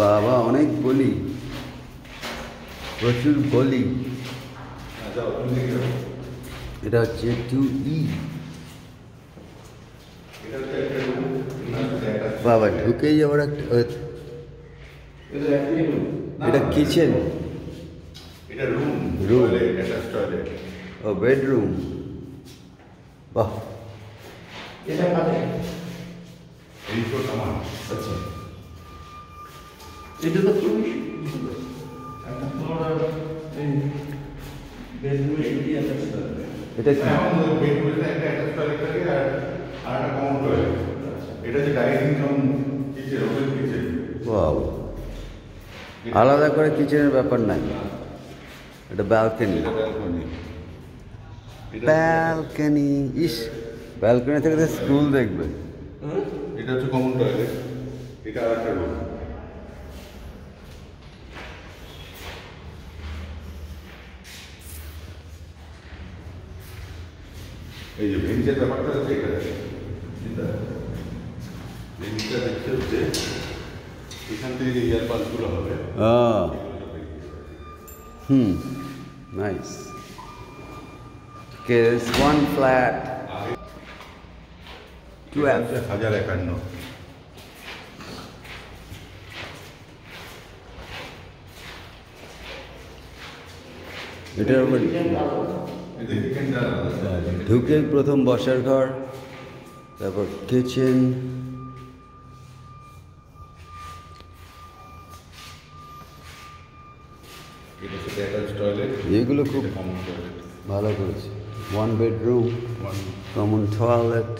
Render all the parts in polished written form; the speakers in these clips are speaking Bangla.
বাবা অনেক গলি, প্রচুর গলি। এটা হচ্ছে 2E। বাবা ঢুকেই আবার একটা, এটা কিচেন, রুম, ও বেডরুম। বাহ, আচ্ছা, এটা তো খুবই এটা কি? ওয়াও, আলাদা করে কিচেনের ব্যাপার নাই, এটা ব্যালকনি। ব্যালকনি, ইস, ব্যালকনি থেকে তো স্কুল দেখবে। এটা হচ্ছে কমন টয়লেট, এটা আরেকটা রুম। এই যে ভেন্টের ব্যাপারটা হচ্ছে এখানে, ভেন্টটা দেখতে হচ্ছে এখান থেকে যে এয়ার পাসগুলো হবে। নাইস। There's one flat, 12. 1051। এটার উপর ঢুকে প্রথম বসার ঘর, তারপর কিচেন, এগুলো খুব ভালো করেছে। 1 bedroom, common toilet,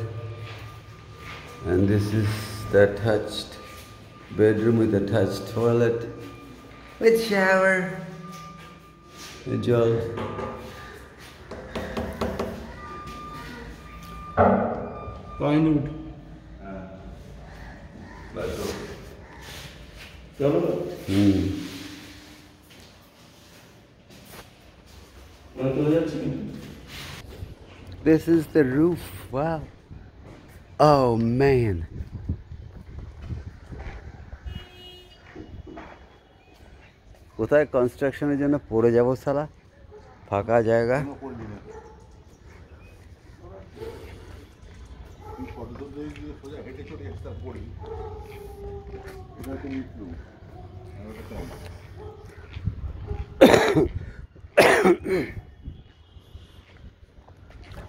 and this is the attached bedroom with attached toilet with shower, jol. Pinewood. চলো। This is the roof. Wow. Oh man. কোথায় কনস্ট্রাকশনের জন্য পড়ে যাব শালা, ফাঁকা জায়গা।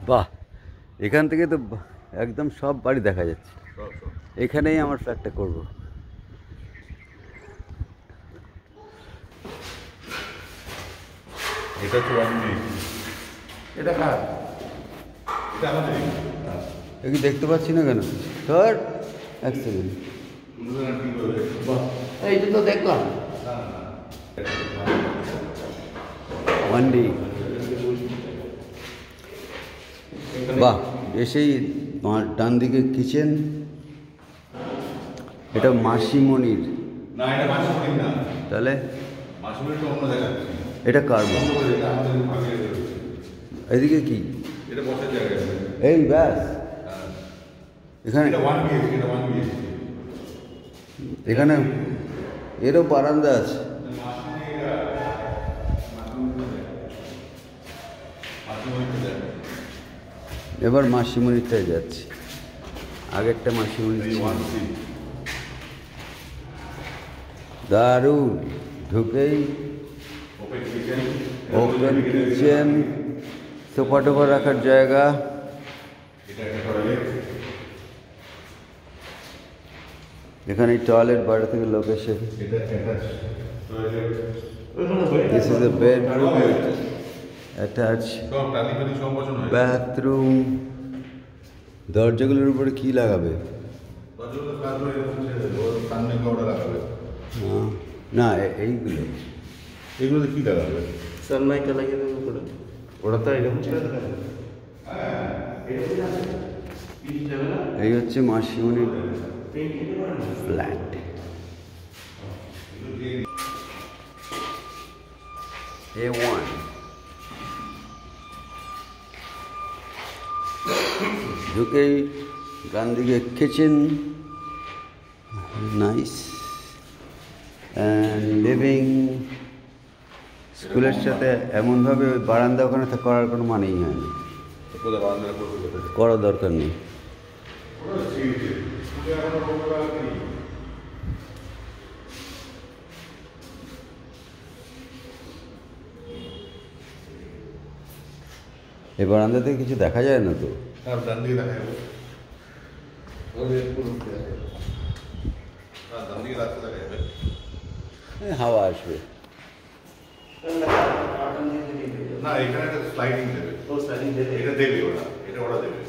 বাহ, এখান থেকে তো একদম সব বাড়ি দেখা যাচ্ছে। এখানেই আমার ফ্ল্যাটটা করব। এটা তো এটা কার? এটা আমাদের। কি দেখতে পাচ্ছি না কেন স্যার? এক সেকেন্ড, এইটা তো দেখলাম। 1D। বাহ, এসেই ডান দিকে কিচেন। এটা মাসিমণির। না, এটা মাসিমণির না। তাহলে মাসিমণিরটা অন্য দেখাচ্ছি। এটা কার? এদিকে কি? এটা বসার জায়গা। এই ব্যাস, এখানে এখানে এরও বারান্দা আছে। এবার মাসিমণিরটায় যাচ্ছি, আগেরটা মাসিমণির ছিল। দারুণ, ঢুকেই ওপেন কিচেন, সোফা টোফা রাখার জায়গা। এখানে টয়লেট, বাইরে থেকে লোক এসে। This is a bedroom with attached bathroom. দরজাগুলোর উপরে কি লাগাবে? না, এইগুলো এগুলোতে কি লাগাবে? সানমাইকা লাগিয়ে দেবো করে। ওরা তো এরকম ছিল। এই হচ্ছে মাসিমণির ফ্ল্যাট। A1। ঢুকেই ডান দিকে কিচেন, নাইস, অ্যান্ড লিভিং। স্কুলের সাথে এমনভাবে ওই বারান্দা ওখানে করার কোনো মানেই হয় না, কোথায় বারান্দায় করবে কোথায়? করার দরকার নেই। ওটা ঠিক আছে। স্কুলে এখনো রোববার নেই। এই বারান্দা থেকে কিছু দেখা যায় না তো। আর ডান দিকে দেখা যাবে। ওই পুরো দেখা যাবে। হ্যাঁ, ডান দিকে রাস্তা দেখা যাবে। হাওয়া আসবে। না, এখানে একটা স্লাইডিং দেবে। ও স্টাইলিং দেবে। এটা দেবে ওরা, এটা ওরা দেবে।